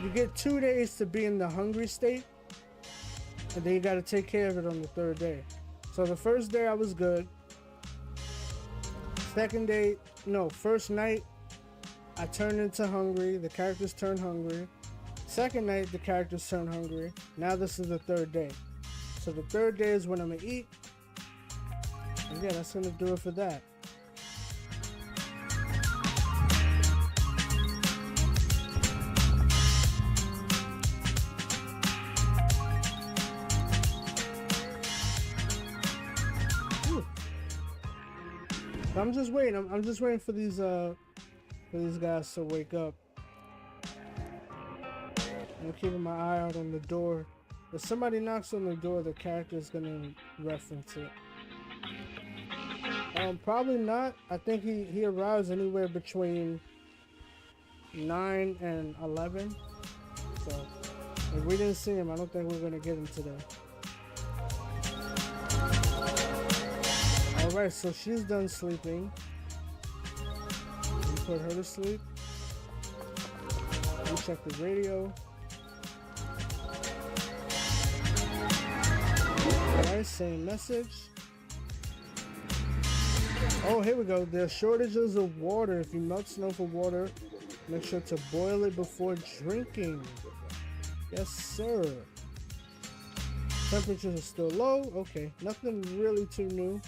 you get 2 days to be in the hungry state, and then you got to take care of it on the 3rd day. So the first day I was good. First night I turned into hungry. The characters turned hungry. Second night the characters turned hungry. Now this is the 3rd day. So the 3rd day is when I'm gonna eat. And yeah, that's gonna do it for that. I'm just waiting. I'm just waiting for these guys to wake up. I'm keeping my eye out on the door. If somebody knocks on the door, the character is gonna reference it. Probably not. I think he arrives anywhere between 9 and 11. So if we didn't see him, I don't think we're gonna get him today. Alright, so she's done sleeping. We put her to sleep. We check the radio. Alright, same message. Oh, here we go. There are shortages of water. If you melt snow for water, make sure to boil it before drinking. Yes, sir. Temperatures are still low. Okay, nothing really too new.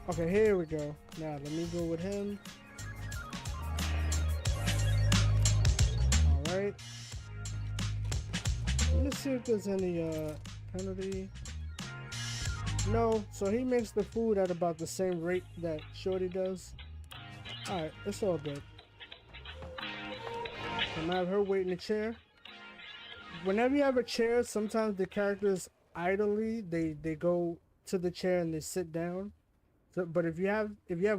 Okay, here we go. Now, let me go with him. Alright. Let's see if there's any penalty. No, so he makes the food at about the same rate that Shorty does. Alright, it's all good. I'm gonna have her wait in the chair. Whenever you have a chair, sometimes the characters idly, they go to the chair and they sit down. So, but if you have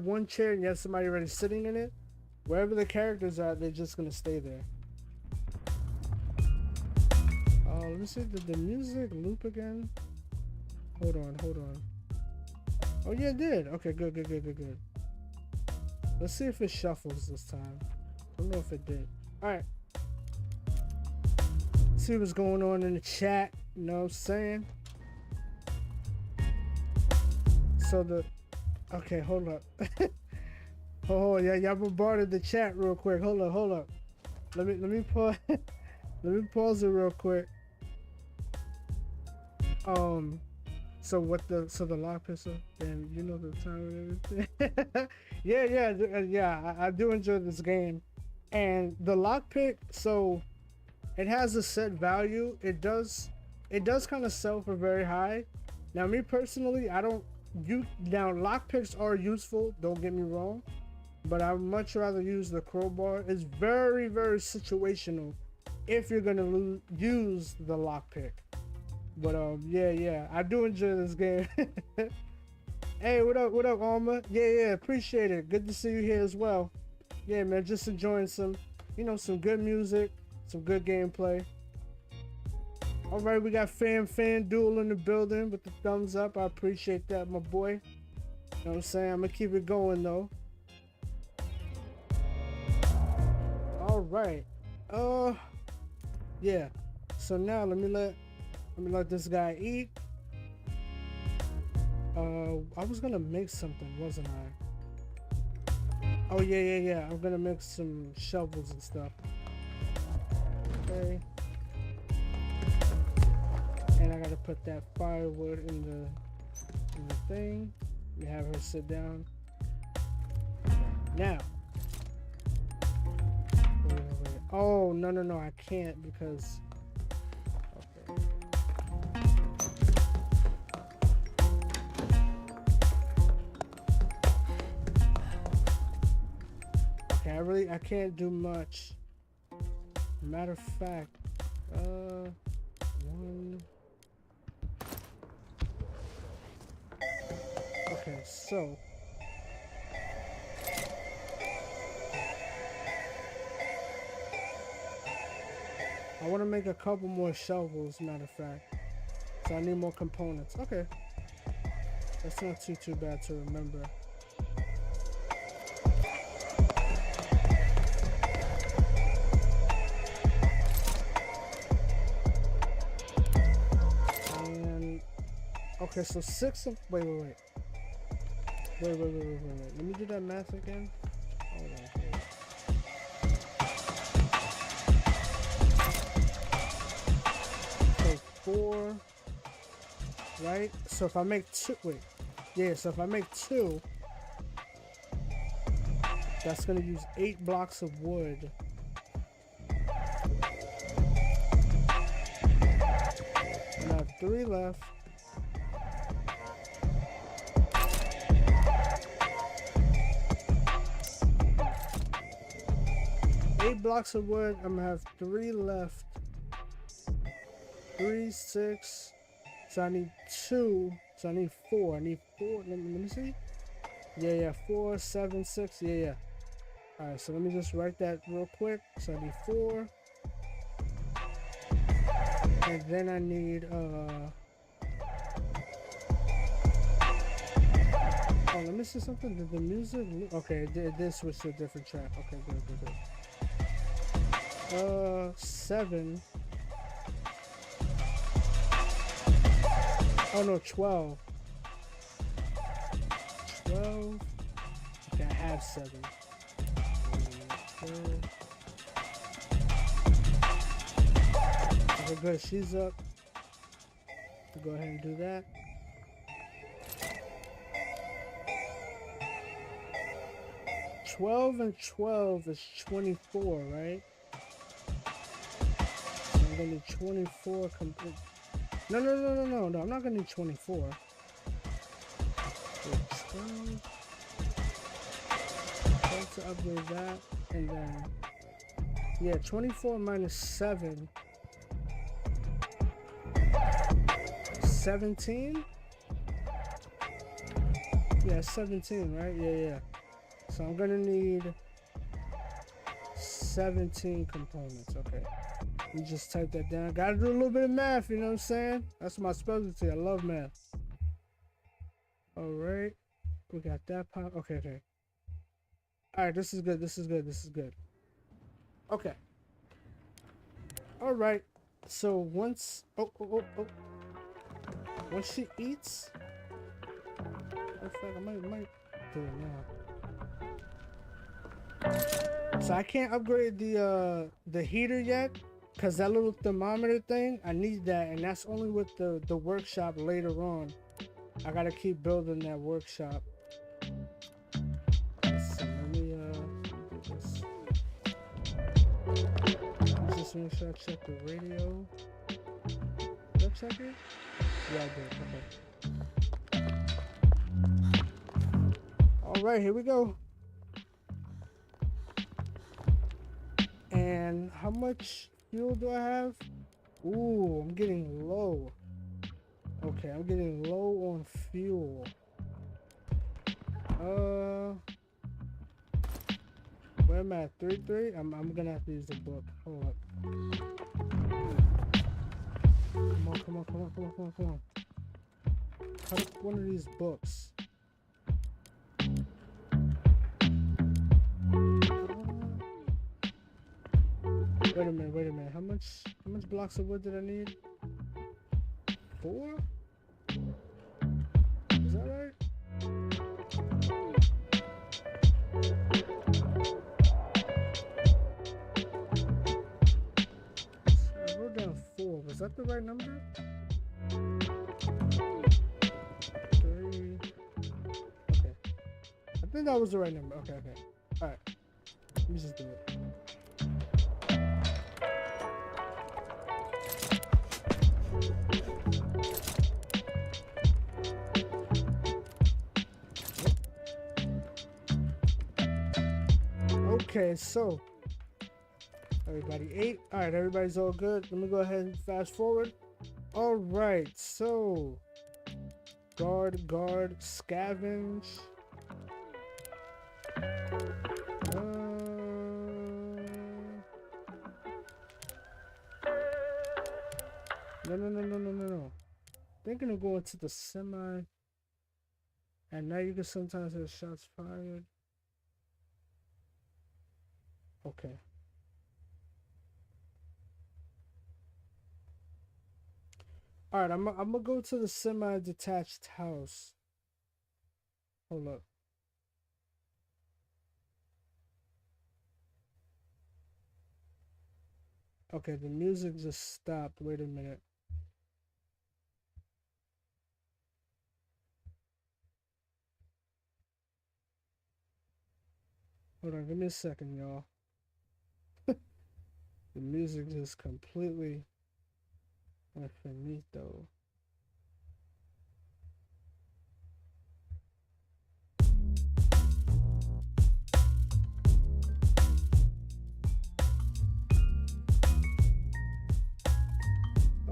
one chair and you have somebody already sitting in it, wherever the characters are, they're just gonna stay there. Let me see, did the music loop again? Hold on. Oh yeah, it did. Okay, good. Let's see if it shuffles this time. I don't know if it did. Alright. See what's going on in the chat. You know what I'm saying? So okay, hold up. Oh yeah, y'all bombarded the chat real quick. Hold up. Let me pause. Let me pause it real quick. So the lock pistol, and you know the time and everything. yeah. I do enjoy this game, and the lockpick. So it has a set value. It does kind of sell for very high. Now, me personally, now lockpicks are useful. Don't get me wrong, but I would much rather use the crowbar. It's very, very situational if you're gonna use the lockpick. But yeah, I do enjoy this game. Hey, what up, Alma? Yeah, appreciate it. Good to see you here as well. Yeah, man, just enjoying some, some good music, some good gameplay. All right, we got Fan Duel in the building with the thumbs up. I appreciate that, my boy. You know what I'm saying? I'm gonna keep it going though. All right. Yeah. So now let me let this guy eat. I was gonna make something, wasn't I? Oh yeah. I'm gonna make some shovels and stuff. Okay. And I gotta put that firewood in the thing. We have her sit down. Now. Wait. Oh no, I can't because. Okay. Okay, I can't do much. Matter of fact, one. Okay, so. I want to make a couple more shovels, matter of fact. So I need more components. Okay. That's not too bad to remember. And okay, so 6 of wait. Let me do that math again. Hold on. So 4, right? So if I make 2, so if I make 2, that's gonna use 8 blocks of wood. And I have 3 left. Blocks of wood. I'm gonna have 3 left. 3, 6. So I need 2. So I need 4. I need 4. Let me see. Yeah. 4, 7, 6. Yeah. Alright, so let me just write that real quick. So I need 4. And then I need oh, let me see something. Did the music? Okay, it did switch to a different track. Okay, good. 7. Oh no, 12. 12. Okay, I have 7. Okay, good. She's up. Go ahead and do that. $12 and 12 is 24, right? I'm gonna need 24 complete. No. I'm not gonna need 24. So 12. Try to upgrade that, and then 24 minus 7. 17. Yeah, 17, right? Yeah. So I'm gonna need 17 components. Okay. You just type that down. Gotta do a little bit of math, you know what I'm saying? That's my specialty. I love math. Alright. We got that part. Okay. Alright, this is good. Okay. Alright. So once once she eats, in fact, I might do it now. So I can't upgrade the heater yet. Cause that little thermometer thing, I need that, and that's only with the workshop later on. I gotta keep building that workshop. Let's see, let me do this. Just make sure I check the radio. Did I check it? Yeah, I did. Okay. All right, here we go. And how much fuel do I have? Ooh, I'm getting low. Okay, I'm getting low on fuel. Where am I at? 3-3? I'm gonna have to use the book. Hold up. Come on, come on, come on, come on, come on, come on. Cut up one of these books. Wait a minute, wait a minute. How much blocks of wood did I need? 4? Is that right? I wrote down 4. Was that the right number? 3. Okay. I think that was the right number. Okay, okay. Alright. Let me just do it. Okay, so everybody ate. All right, everybody's all good. Let me go ahead and fast forward. All right, so guard, scavenge. No. Thinking of going to the semi. And now you can sometimes have shots fired. Okay. All right, I'm gonna go to the semi-detached house. Hold up. Okay, the music just stopped. Wait a minute. Hold on, give me a second, y'all. The music just completely went finito.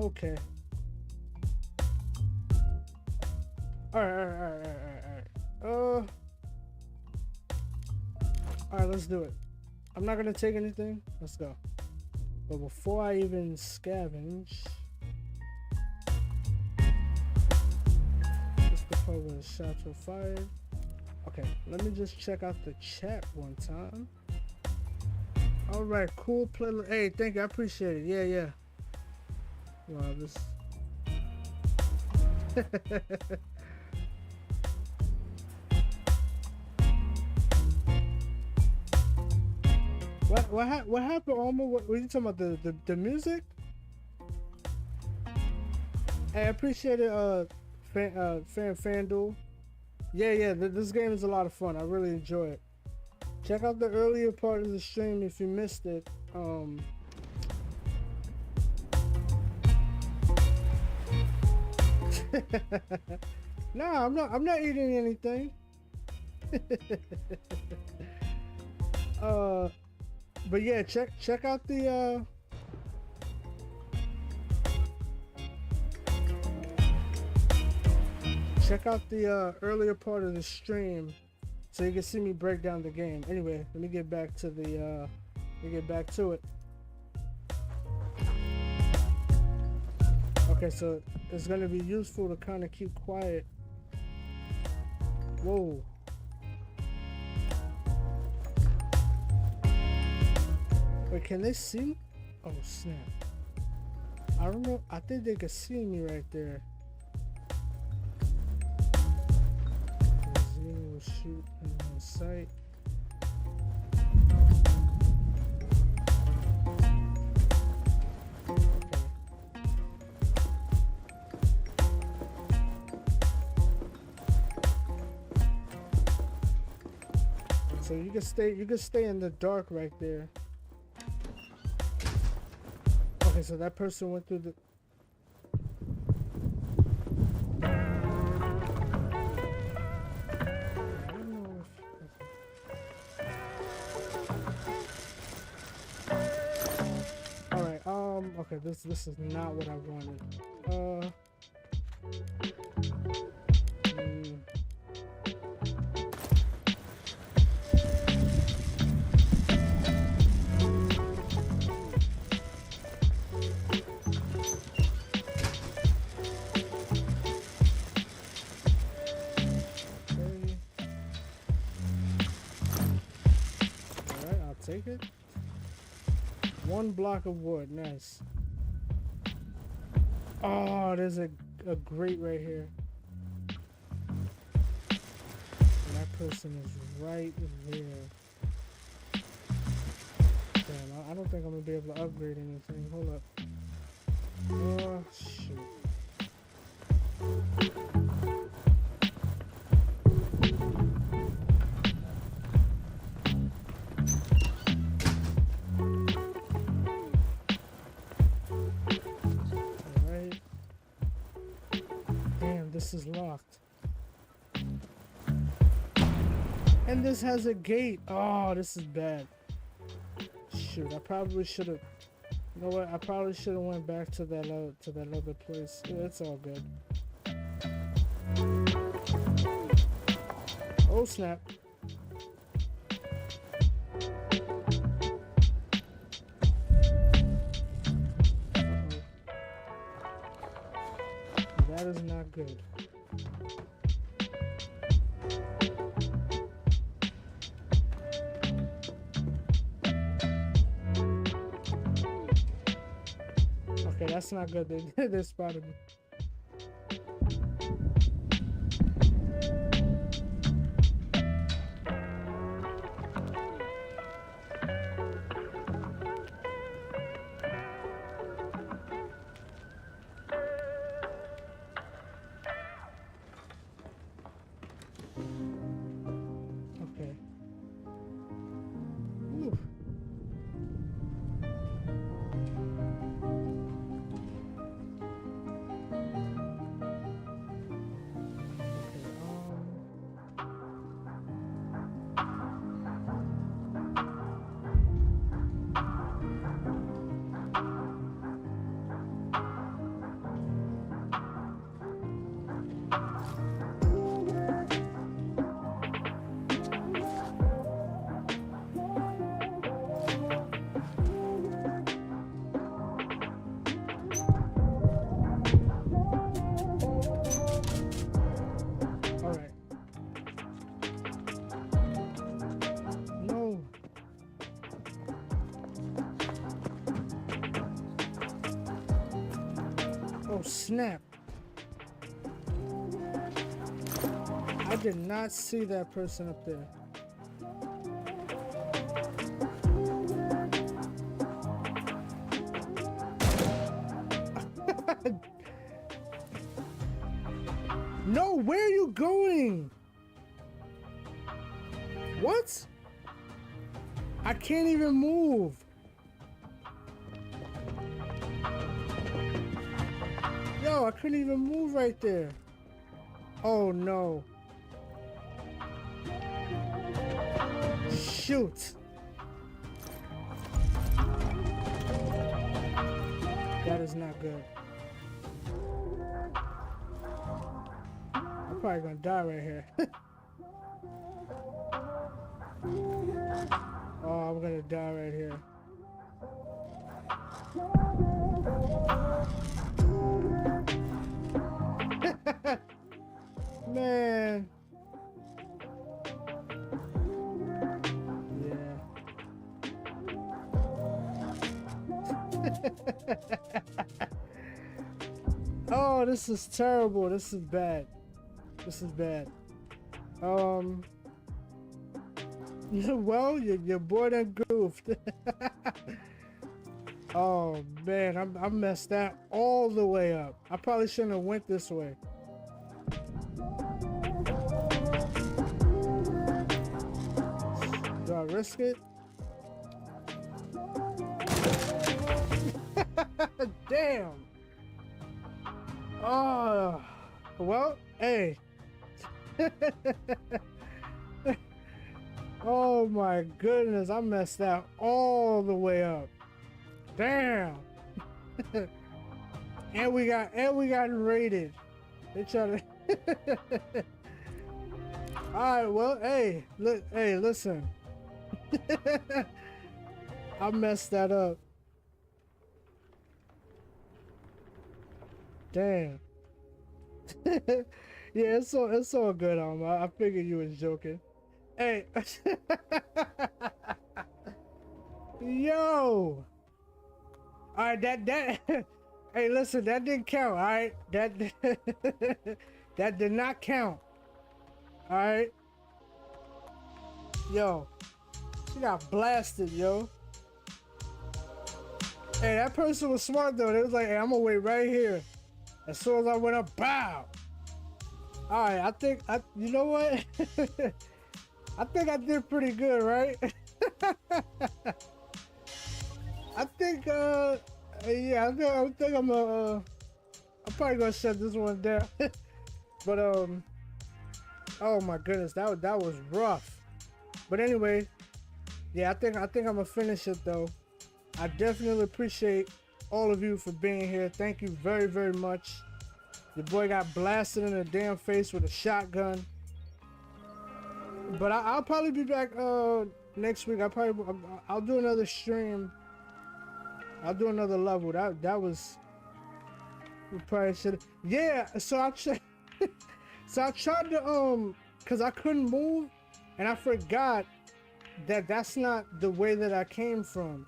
Okay. Alright. Alright, let's do it. I'm not gonna take anything. Let's go. But before I even scavenge, just the part where the shots were fired. Okay, let me just check out the chat one time. Alright, cool play. Hey, thank you. I appreciate it. Yeah. Wow, this. What happened, Alma? What were you talking about? The music? Hey, I appreciate it, FanDuel. Yeah. This game is a lot of fun. I really enjoy it. Check out the earlier part of the stream if you missed it. Nah, I'm not eating anything. But yeah, check out the earlier part of the stream so you can see me break down the game. Anyway, let me get back to it. Okay, so it's gonna be useful to kind of keep quiet. Whoa. Wait, can they see me? Oh snap. I don't know. I think they can see me right there. Zero shoot in sight. So you can stay in the dark right there. Okay, so that person went through the. I don't know if. All right. Okay. This is not what I wanted. 1 block of wood. Nice. Oh, there's a grate right here. And that person is right there. Damn, I don't think I'm gonna be able to upgrade anything. Hold up. Oh, shoot. Alright. Damn, this is locked. And this has a gate. Oh, this is bad. Shoot, I probably should have. You know what? I probably should have went back to that other place. Yeah, it's all good. Oh snap! That is not good. Okay, that's not good. They spotted me. Okay. Ooh. Oh snap! I did not see that person up there. No, where are you going? What? I can't even move. Yo, I couldn't even move right there. Oh no. Shoot. That is not good. I'm probably gonna die right here. Oh, I'm gonna die right here. Man. Yeah. Oh, this is terrible. This is bad. This is bad. Well, your boy done goofed. Oh man, I messed that all the way up. I probably shouldn't have went this way. Do I risk it? Damn. Oh, well, hey. Oh my goodness, I messed that all the way up. Damn. and we got raided. They try to Alright, well, hey, look, hey, listen. I messed that up. Damn. Yeah, it's all good, I figured you was joking. Hey. Yo. All right, that. Hey, listen, that didn't count. All right, that that did not count. All right, yo, she got blasted, yo. Hey, that person was smart though. They was like, hey, I'm gonna wait right here. As soon as I went up, bow. All right, you know what? I think I did pretty good, right? I think, yeah, I think I'm probably gonna shut this one down. But oh my goodness, that was rough. But anyway, yeah, I think I'm gonna finish it though. I definitely appreciate all of you for being here. Thank you very, very much. Your boy got blasted in the damn face with a shotgun. But I'll probably be back next week. I'll do another stream. I'll do another level. That was, we probably should. Yeah. So I tried to cause I couldn't move, and I forgot that that's not the way that I came from.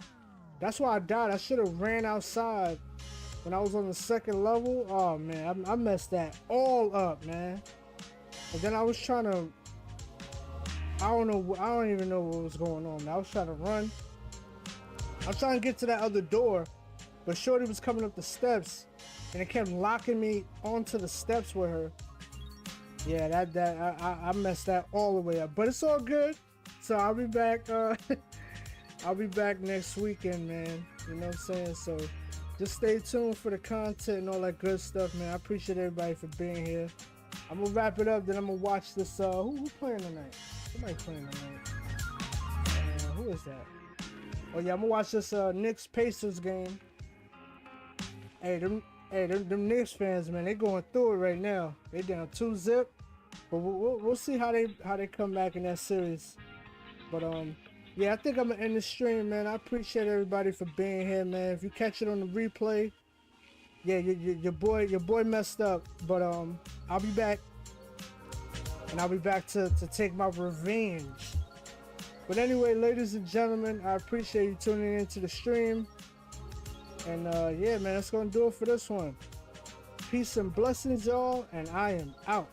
That's why I died. I should have ran outside when I was on the second level. Oh man, I messed that all up, man. And then I was trying to, I don't even know what was going on. I was trying to run. I was trying to get to that other door, but Shorty was coming up the steps, and it kept locking me onto the steps with her. Yeah, I messed that all the way up, but it's all good. So I'll be back. I'll be back next weekend, man. You know what I'm saying? So just stay tuned for the content and all that good stuff, man. I appreciate everybody for being here. I'm gonna wrap it up, then I'm gonna watch this. Who playing tonight? Somebody playing tonight. Who is that? Oh yeah, I'm gonna watch this Knicks Pacers game. Hey, them Knicks fans, man, they going through it right now. They down 2-0, but we'll see how they come back in that series. But yeah, I think I'm gonna end the stream, man. I appreciate everybody for being here, man. If you catch it on the replay, yeah, your boy messed up, but I'll be back, and I'll be back to take my revenge. But anyway, ladies and gentlemen, I appreciate you tuning into the stream, and yeah, man, that's gonna do it for this one. Peace and blessings, y'all, and I am out.